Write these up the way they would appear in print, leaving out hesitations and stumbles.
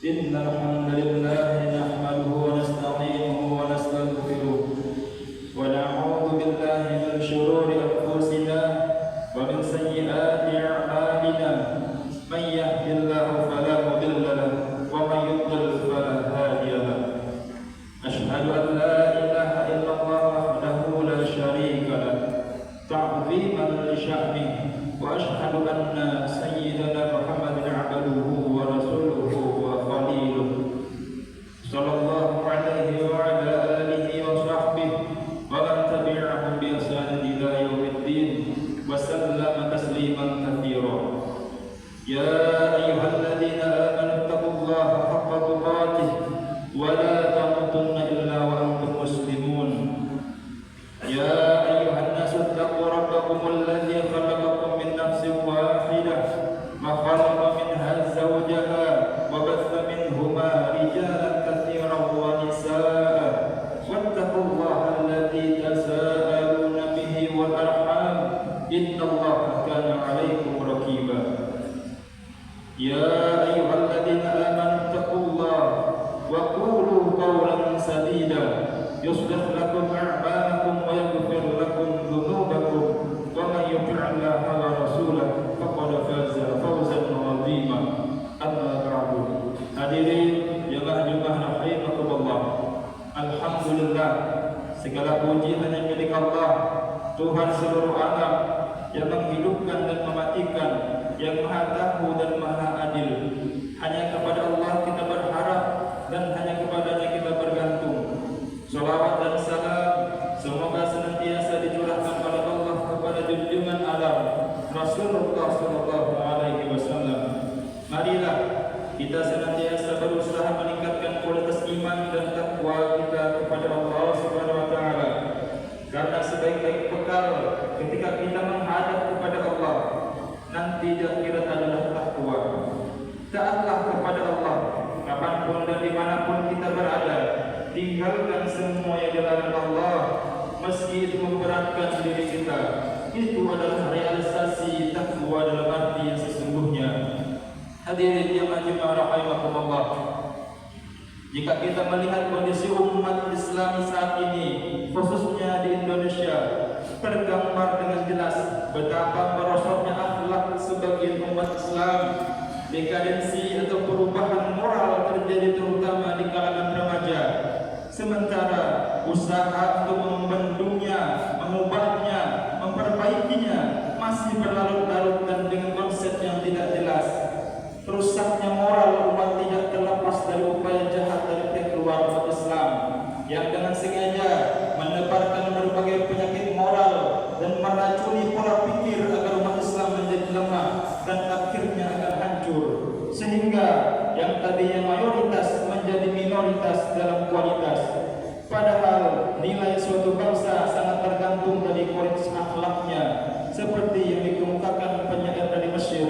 إن الحمد لله نحمده ونستعينه ونستغفره ونعوذ بالله من شرور أنفسنا ومن سيئات أعمالنا من يهد الله فلا مضل له ومن يضلل فلا هادي له أشهد أن لا إله إلا الله وحده لا شريك له تعظيما لشأنه وأشهد أن سيدنا محمد عبده ورسوله وخليله صلى الله عليه وعلى آله وصحبه ومن تبعهم بإحسان إلى يوم الدين وسلم تسليما كثيرا يا أيها الذين آمنوا اتقوا الله حق تقاته ولا تموتن إلا وأنتم مسلمون يا أيها الناس اتقوا ربكم الذي خلقكم من نفس واحدة وخلق منها زوجها وبث منهما رجالا كثيرا ونساء واتقوا الله الذي تساءلون به والأرحام إن الله كان عليكم رقيبا يا أيها الذين آمنوا اتقوا الله وقولوا قولا سديدا يصلح لكم أعمالكم ويغفر لكم ذنوبكم ومن يطع الله ورسوله فقد فاز فوزا عظيما أما بعد hadirin jemaah rahimakumullah. Alhamdulillah, segala puji hanya milik Allah, Tuhan seluruh alam, yang menghidupkan dan mematikan, yang maha tahu dan maha adil. Hanya kepada Allah kita berharap dan hanya kepadanya kita bergantung. Salawat dan salam semoga senantiasa dicurahkan oleh Allah kepada junjungan alam Rasulullah sallallahu alaihi wasallam. Marilah kita senantiasa berusaha meningkatkan kualitas iman dan takwa kita kepada Allah Subhanahu wa taala. Karena sebaik-baik bekal ketika kita menghadap kepada Allah nanti di akhirat adalah takwa. Taatlah kepada Allah kapanpun dan dimanapun kita berada. Tinggalkan semua yang dilarang Allah, meski itu memberatkan diri kita. Itu adalah realisasi takwa dalam arti yang sesungguhnya. Hadirin jemaah rahimakumullah. Jika kita melihat kondisi umat Islam saat ini, khususnya di Indonesia, tergambar dengan jelas betapa merosotnya akhlak sebagian umat Islam. Dekadensi atau perubahan moral terjadi terutama di kalangan remaja. Sementara usaha untuk membendungnya, mengubahnya, memperbaikinya masih berlarut-larut dan dengan konsep yang tidak jelas. Rusaknya moral umat tidak terlepas dari upaya jahat dari pihak luar umat Islam yang dengan sengaja menebarkan berbagai penyakit moral dan meracuni pola pikir agar umat Islam menjadi lemah dan akhirnya akan hancur, sehingga yang tadinya mayoritas menjadi minoritas dalam kualitas. Padahal nilai suatu bangsa sangat tergantung dari kualitas akhlaknya, seperti yang dikemukakan penyair dari Mesir.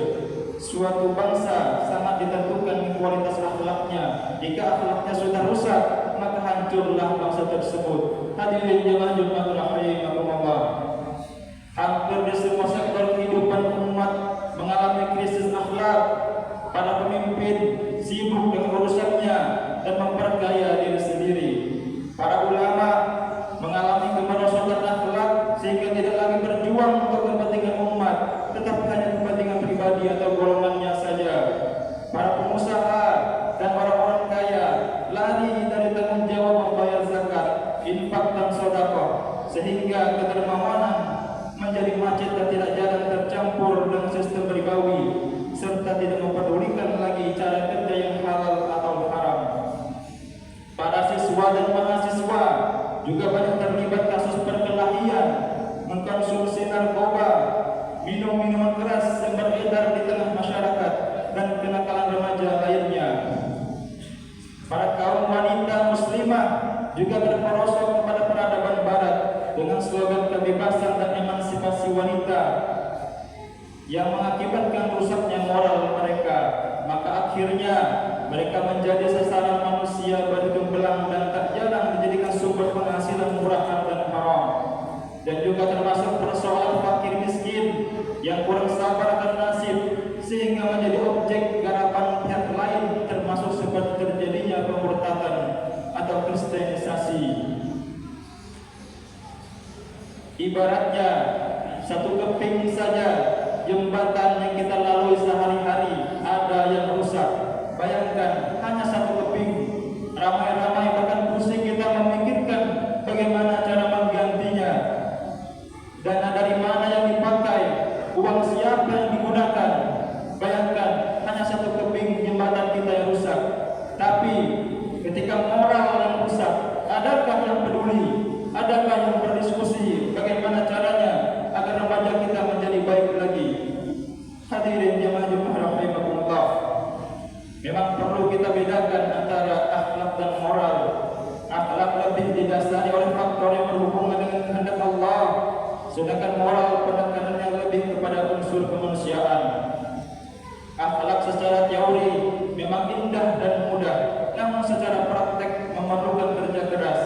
Suatu bangsa sangat ditentukan kualitas akhlaknya. Jika akhlaknya sudah rusak, maka hancurlah bangsa tersebut. Hadirin jemaah rahimakumullah. Hampir di semua sektor kehidupan umat mengalami krisis akhlak. Para pemimpin sibuk dengan urusannya dan memperkaya diri sendiri. Para ulama mengalami kemerosotan akhlak sehingga tidak lagi berjuang untuk kepentingan umat, tetapi hanya kepentingan pribadi atau golongannya saja. Para pengusaha dan orang-orang kaya lari dari tanggung jawab membayar zakat, infak dan sedekah, sehingga kedermawanan menjadi macet dan tidak jarang tercampur dengan sistem ribawi, serta tidak mempedulikan lagi cara kerja yang halal atau haram. Para siswa dan mahasiswa juga banyak terlibat kasus perkelahian, mengkonsumsi narkoba, minum minuman keras yang beredar di tengah masyarakat, dan kenakalan remaja lainnya. Para kaum wanita muslimah juga berperosok kepada peradaban barat dengan slogan kebebasan dan emansipasi wanita yang mengakibatkan rusaknya moral mereka. Maka akhirnya mereka menjadi sasaran manusia berhidung belang dan tak jarang dijadikan sumber penghasilan murahan dan haram. Dan juga termasuk persoalan fakir miskin yang kurang sabar akan nasib sehingga menjadi objek garapan pihak lain termasuk seperti Ibaratnya satu keping saja jembatan yang kita lalui sehari-hari ada yang rusak. Bayangkan hanya satu keping, ramai-ramai bahkan pusing kita memikirkan bagaimana cara menggantinya, dana dari mana yang dipakai, uang siapa yang digunakan. Bayangkan hanya satu keping jembatan kita yang rusak. Tapi ketika moral yang rusak, adakah yang peduli? Adakah yang berdiskusi bagaimana caranya agar remaja kita menjadi baik lagi? Hadirin jemaah rahimakumullah, memang perlu kita bedakan antara akhlak dan moral. Akhlak lebih didasari oleh faktor yang berhubungan dengan kehendak Allah, sedangkan moral penekanannya lebih kepada unsur kemanusiaan. Akhlak secara teori memang indah dan mudah, namun secara praktek memerlukan kerja keras.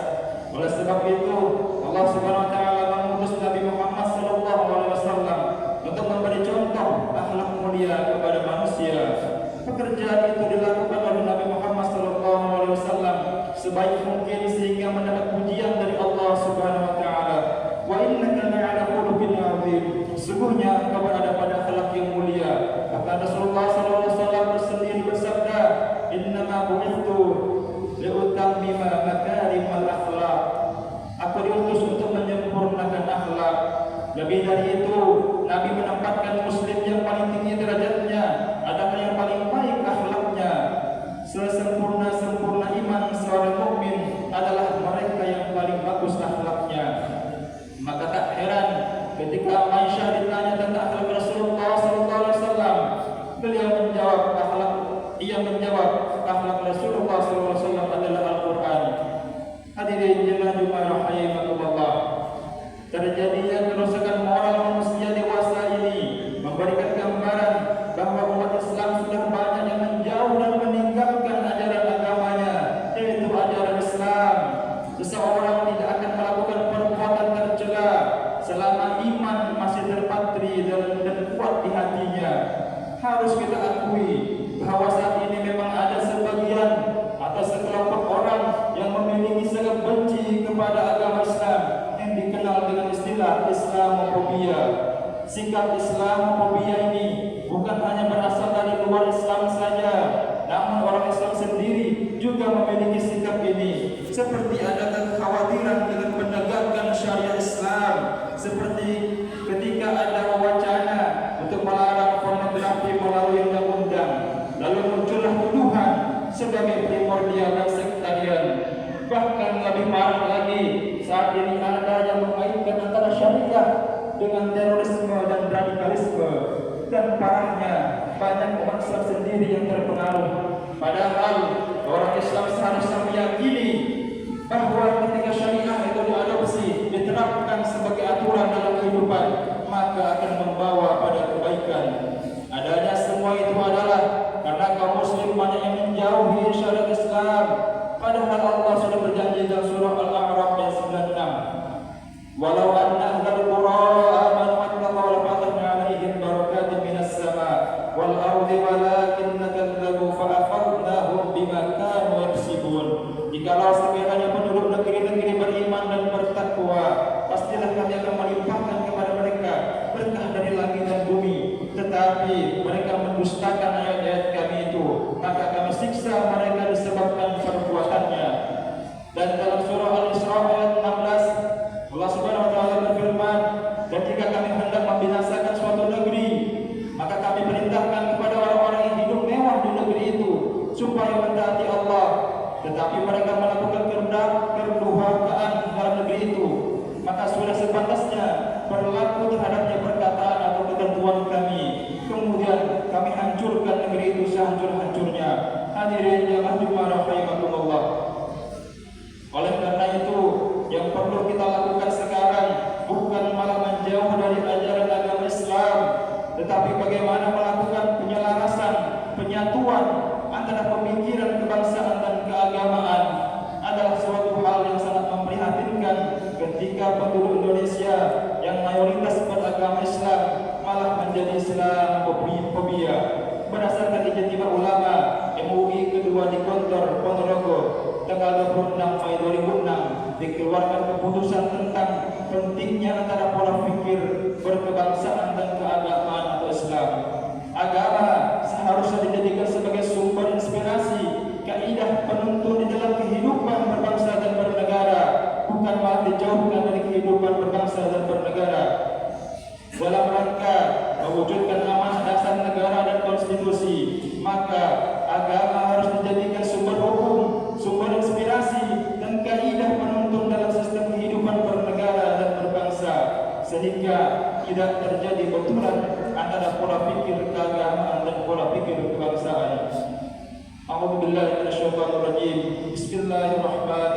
Oleh sebab itu, Allah Subhanahu wa taala mengutus Nabi Muhammad sallallahu alaihi wasallam untuk memberi contoh akhlak mulia kepada manusia. Pekerjaan itu dilakukan oleh Nabi Muhammad sallallahu alaihi wasallam sebaik mungkin sehingga mendapat pujian dari Allah Subhanahu wa taala. Wa innaka la'ala khuluqin 'adzim. Sesungguhnya engkau berada pada akhlak yang mulia. Kata Rasulullah sallallahu alaihi wasallam sendiri bersabda, "Innama bu'ithtu li'utammima makarimal akhlaq." Aku diutus untuk menyempurnakan akhlak. Lebih dari itu, Nabi menempatkan muslim yang paling tinggi derajatnya adalah yang paling baik akhlaknya. Sesempurna-sempurna iman seorang mukmin adalah mereka yang paling bagus akhlaknya. Maka tak heran ketika Aisyah ditanya tentang akhlak Rasulullah sallallahu alaihi wasallam, beliau menjawab akhlak Rasulullah sallallahu alaihi wasallam adalah Al-Qur'an. Hadirin jemaah rahimakumullah, terjadinya kerusakan moral manusia dewasa ini memberikan gambaran bahwa umat Islam sudah banyak yang menjauh dan meninggalkan ajaran agamanya, yaitu ajaran Islam. Seseorang tidak akan melakukan perbuatan tercela selama iman masih terpatri dan kuat di hatinya. Harus kita akui bahwa saat ini memang ada sebagian atau sekelompok orang yang memiliki sikap benci kepada agama Islam yang dikenal dengan istilah Islamofobia. Sikap Islamofobia ini bukan hanya berasal dari luar Islam saja, namun orang Islam sendiri juga memiliki sikap ini. Seperti ada kekhawatiran dengan penegakan syariat Islam, seperti ketika ada wacana untuk melarang pornografi melalui undang-undang, lalu muncullah tuduhan sebagai primordial dan sektarian. Bahkan lebih parah lagi, saat ini ada yang mengaitkan antara syariah dengan terorisme dan radikalisme. Dan parahnya, banyak umat Islam sendiri yang terpengaruh. Padahal orang Islam seharusnya meyakini bahwa ketika syariah itu diadopsi, diterapkan sebagai aturan dalam kehidupan, maka akan membawa pada kebaikan. Adanya semua itu adalah karena kaum muslim banyak yang menjauhi syariat Islam. Padahal Allah sudah berjanji dalam surah Al-A'raf ayat 96, "Walau anna ahlal qura amanu wattaqaw la fatahna 'alaihim barakatin minas sama' wal ardi walakinna kadzabu fa akhadnahum bima kanu yaksibun." Jikalau sekiranya penduduk negeri-negeri beriman dan bertakwa, pastilah kami akan melimpahkan kepada mereka berkah dari langit dan bumi. Tetapi mereka mendustakan ayat-ayat kami itu, maka kami siksa mereka disebabkan perbuatannya. Dan dalam surah Al-Isra ayat 16, Allah Subhanahu wa taala berfirman, "Dan jika kami hendak membinasakan suatu negeri, maka kami perintahkan kepada orang-orang yang hidup mewah di negeri itu supaya mentaati Allah, tetapi mereka melakukan kedurhakaan dalam negeri itu, maka sudah sepantasnya berlaku terhadapnya perkataan atau ketentuan kami. Kemudian kami hancurkan negeri itu sehancur-hancurnya." Hadirin jemaah rahimakumullah. Oleh karena itu, yang perlu kita lakukan sekarang bukan malah menjauh dari ajaran agama Islam, tetapi bagaimana melakukan penyelarasan, penyatuan antara pemikiran kebangsaan dan keagamaan. Adalah suatu hal yang sangat memprihatinkan ketika penduduk Indonesia yang mayoritas beragama Islam malah menjadi Islamofobia. Berdasarkan ijtima ulama MUI kedua di Gontor, Ponorogo, tanggal 26 Mei 2006, dikeluarkan keputusan tentang pentingnya antara pola pikir berkebangsaan dan keagamaan atau Islam. Agama seharusnya dijadikan sebagai sumber inspirasi, kaidah penuntun di dalam kehidupan berbangsa dan bernegara, bukan malah dijauhkan dari kehidupan berbangsa dan bernegara. Dalam rangka mewujudkan amanah dasar negara dan konstitusi, maka agama harus dijadikan sumber hukum, sumber inspirasi, dan kaidah penuntun dalam sistem kehidupan bernegara dan berbangsa, sehingga tidak terjadi benturan antara pola pikir keagamaan dan pola pikir kebangsaan. A'udzu billahi minasyaitonir rajim. Bismillahirrahmanirrahim.